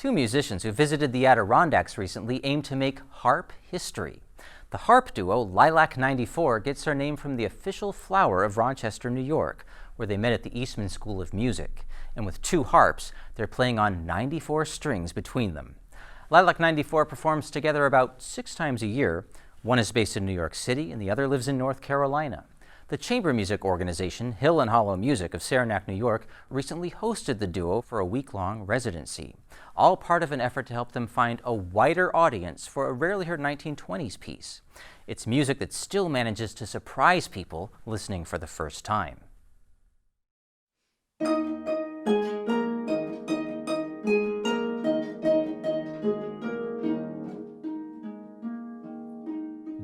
Two musicians who visited the Adirondacks recently aim to make harp history. The harp duo Lilac 94 gets their name from the official flower of Rochester, New York, where they met at the Eastman School of Music. And with two harps, they're playing on 94 strings between them. Lilac 94 performs together about 6 times a year. One is based in New York City and the other lives in North Carolina. The chamber music organization Hill and Hollow Music of Saranac, New York, recently hosted the duo for a week-long residency, all part of an effort to help them find a wider audience for a rarely heard 1920s piece. It's music that still manages to surprise people listening for the first time.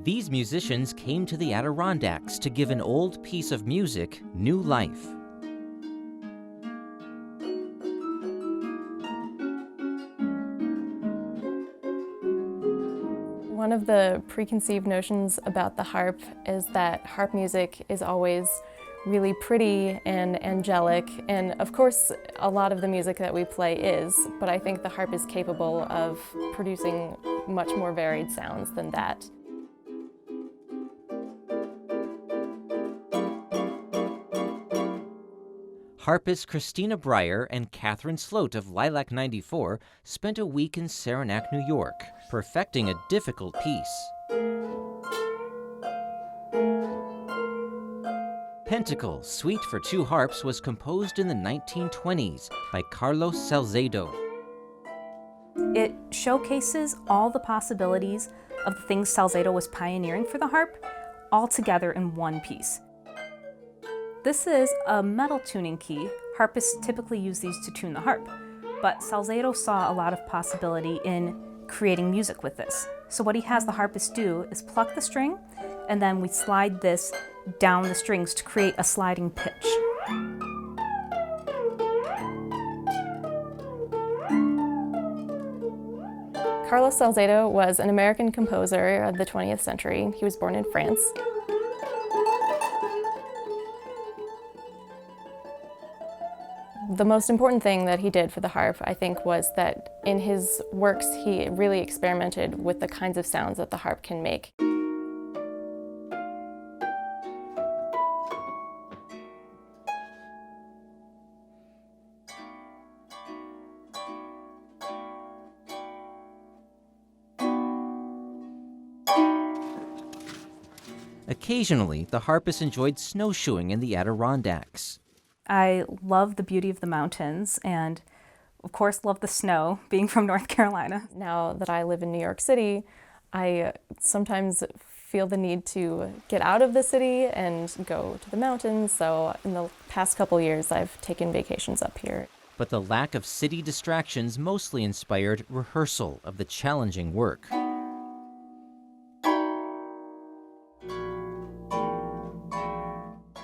These musicians came to the Adirondacks to give an old piece of music new life. One of the preconceived notions about the harp is that harp music is always really pretty and angelic, and of course a lot of the music that we play is, but I think the harp is capable of producing much more varied sounds than that. Harpists Christina Breyer and Catherine Sloat of Lilac 94 spent a week in Saranac, New York, perfecting a difficult piece. Pentacle, Suite for Two Harps, was composed in the 1920s by Carlos Salcedo. It showcases all the possibilities of the things Salcedo was pioneering for the harp, all together in one piece. This is a metal tuning key. Harpists typically use these to tune the harp, but Salcedo saw a lot of possibility in creating music with this. So what he has the harpist do is pluck the string, and then we slide this down the strings to create a sliding pitch. Carlos Salcedo was an American composer of the 20th century. He was born in France. The most important thing that he did for the harp, I think, was that in his works he really experimented with the kinds of sounds that the harp can make. Occasionally, the harpists enjoyed snowshoeing in the Adirondacks. I love the beauty of the mountains and, of course, love the snow, being from North Carolina. Now that I live in New York City, I sometimes feel the need to get out of the city and go to the mountains, so in the past couple years I've taken vacations up here. But the lack of city distractions mostly inspired rehearsal of the challenging work.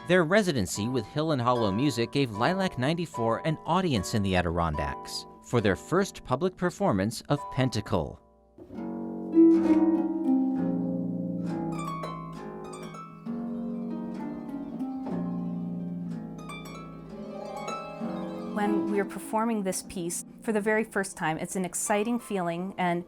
Their residency with Hill and Hollow Music gave Lilac 94 an audience in the Adirondacks for their first public performance of Pentacle. When we are performing this piece for the very first time, it's an exciting feeling, and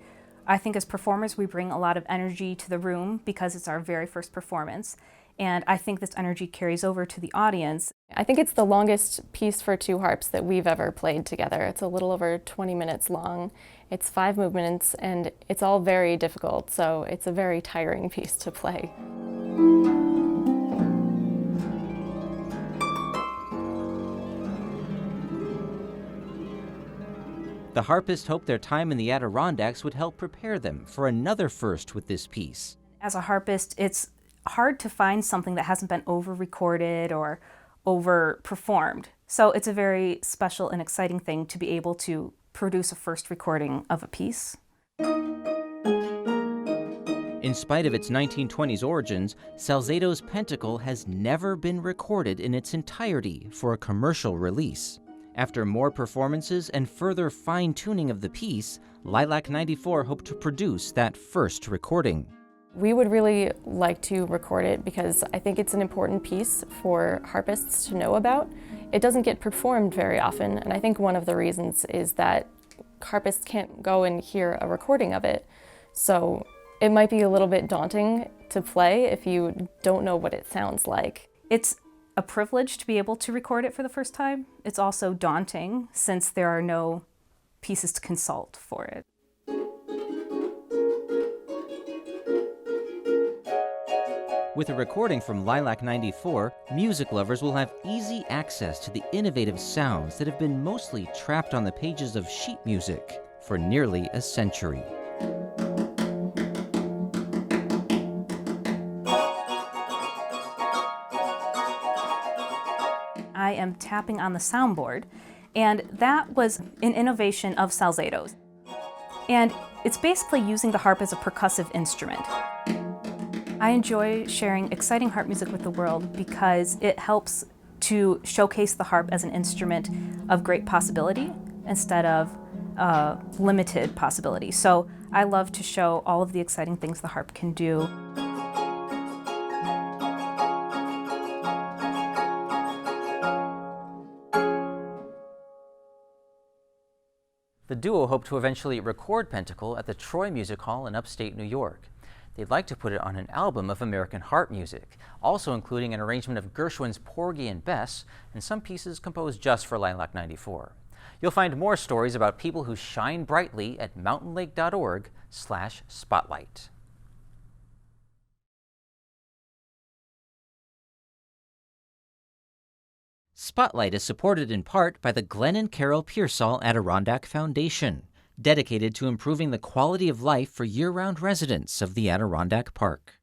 I think as performers we bring a lot of energy to the room because it's our very first performance. And I think this energy carries over to the audience. I think it's the longest piece for two harps that we've ever played together. It's a little over 20 minutes long. It's 5 movements, and it's all very difficult, so it's a very tiring piece to play. The harpists hoped their time in the Adirondacks would help prepare them for another first with this piece. As a harpist, it's hard to find something that hasn't been over-recorded or over-performed. So it's a very special and exciting thing to be able to produce a first recording of a piece. In spite of its 1920s origins, Salcedo's Pentacle has never been recorded in its entirety for a commercial release. After more performances and further fine-tuning of the piece, Lilac 94 hoped to produce that first recording. We would really like to record it because I think it's an important piece for harpists to know about. It doesn't get performed very often, and I think one of the reasons is that harpists can't go and hear a recording of it. So it might be a little bit daunting to play if you don't know what it sounds like. It's a privilege to be able to record it for the first time. It's also daunting since there are no pieces to consult for it. With a recording from Lilac 94, music lovers will have easy access to the innovative sounds that have been mostly trapped on the pages of sheet music for nearly a century. I am tapping on the soundboard, and that was an innovation of Salzato's. And it's basically using the harp as a percussive instrument. I enjoy sharing exciting harp music with the world because it helps to showcase the harp as an instrument of great possibility instead of limited possibility. So I love to show all of the exciting things the harp can do. The duo hope to eventually record Pentacle at the Troy Music Hall in upstate New York. They'd like to put it on an album of American harp music, also including an arrangement of Gershwin's Porgy and Bess and some pieces composed just for Lilac 94. You'll find more stories about people who shine brightly at mountainlake.org/spotlight. Spotlight is supported in part by the Glenn and Carol Pearsall Adirondack Foundation, dedicated to improving the quality of life for year-round residents of the Adirondack Park.